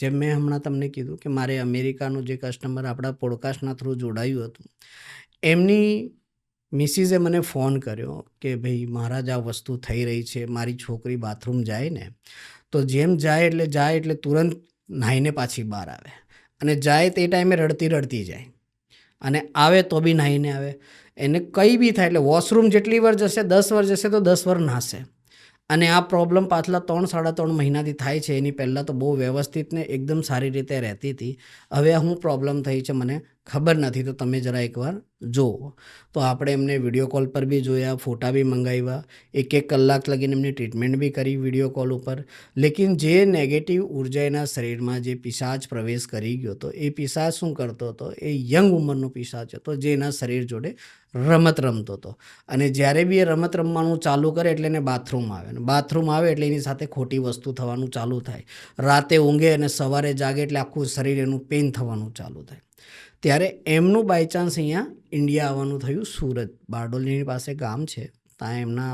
જેમ મેં હમણાં તમને કીધું કે મારે અમેરિકાનું જે કસ્ટમર આપણા પોડકાસ્ટના થ્રુ જોડાયું હતું, એમની મિસિસે મને ફોન કર્યો કે ભાઈ મહારાજ આ વસ્તુ થઈ રહી છે. મારી છોકરી બાથરૂમ જાય ને તો જેમ જાય એટલે તુરંત નાહીને પાછી બહાર આવે, અને જાય તે ટાઈમે રડતી રડતી જાય, અને આવે તો બી નાહીને આવે. એને કંઈ બી થાય એટલે વોશરૂમ જેટલી વાર જશે 10 વાર જશે તો 10 વાર નાહશે. અને આ પ્રોબ્લેમ પાછલા 3-3.5 મહિનાથી થાય છે. એની પહેલાં તો બહુ વ્યવસ્થિત ને એકદમ સારી રીતે રહેતી હતી. હવે શું પ્રોબ્લેમ થઈ છે મને ખબર નથી, તો તમે જરા એકવાર જુઓ. તો આપણે એમને વિડીયો કોલ પર બી જોયા, ફોટા બી મંગાવ્યા, 1 કલાક લગીને એમની ટ્રીટમેન્ટ બી કરી વિડીયો કોલ ઉપર. લેકિન જે નેગેટિવ ઉર્જા એના શરીરમાં જે પિશાચ પ્રવેશ કરી ગયો હતો, એ પિશાચ શું કરતો હતો, એ યંગ ઉંમરનો પિશાચ હતો જે એના શરીર જોડે રમત રમતો હતો. અને જ્યારે બી એ રમત રમવાનું ચાલુ કરે એટલે એને બાથરૂમ આવે, અને બાથરૂમ આવે એટલે એની સાથે ખોટી વસ્તુ થવાનું ચાલુ થાય. રાતે ઊંઘે અને સવારે જાગે એટલે આખું શરીર એનું પેઇન થવાનું ચાલુ થાય. ત્યારે એમનું બાય ચાન્સ અહીંયા ઇન્ડિયા આવવાનું થયું. સુરત બારડોલીની પાસે ગામ છે, ત્યાં એમના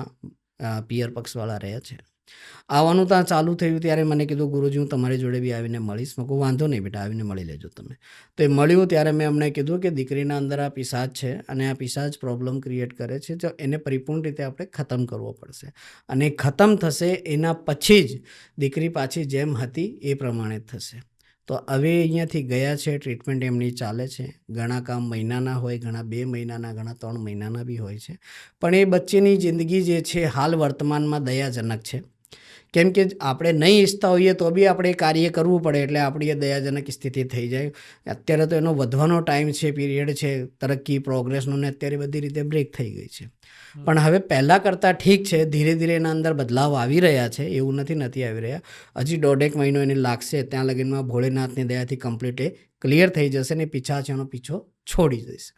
પિયર પક્ષવાળા રહે છે. આવવાનું ત્યાં ચાલુ થયું ત્યારે મને કીધું ગુરુજી હું તમારી જોડે બી આવીને મળીશ. મેં કહું વાંધો નહીં બેટા, આવીને મળી લેજો તમે. તો એ મળ્યું ત્યારે મેં એમને કીધું કે દીકરીના અંદર આ પિશાચ છે, અને આ પિશાચ પ્રોબ્લેમ ક્રિએટ કરે છે, તો એને પરિપૂર્ણ રીતે આપણે ખતમ કરવો પડશે. અને ખતમ થશે એના પછી જ દીકરી પાછી જેમ હતી એ પ્રમાણે જ થશે. તો હવે અહીંયાથી ગયા છે, ટ્રીટમેન્ટ એમની ચાલે છે. ઘણા કામ મહિનાના હોય, ઘણા 2 મહિનાના, ઘણા 3 મહિનાના બી હોય છે. પણ એ બચ્ચેની જિંદગી જે છે હાલ વર્તમાનમાં દયાજનક છે. કેમ કે આપણે નહીં ઈચ્છતા હોઈએ તો બી આપણે એ કાર્ય કરવું પડે, એટલે આપણી એ દયાજનક સ્થિતિ થઈ જાય. અત્યારે તો એનો વધવાનો ટાઈમ છે, પીરિયડ છે તરક્કી પ્રોગ્રેસનો, ને અત્યારે બધી રીતે બ્રેક થઈ ગઈ છે. પણ હવે પહેલાં કરતાં ઠીક છે, ધીરે ધીરે એના અંદર બદલાવ આવી રહ્યા છે, એવું નથી આવી રહ્યા. હજી 1.5 મહિનો એને લાગશે, ત્યાં લગીનમાં ભોળેનાથની દયાથી કમ્પ્લીટ એ ક્લિયર થઈ જશે ને પિછાચ એનો પીછો છોડી દઈશ.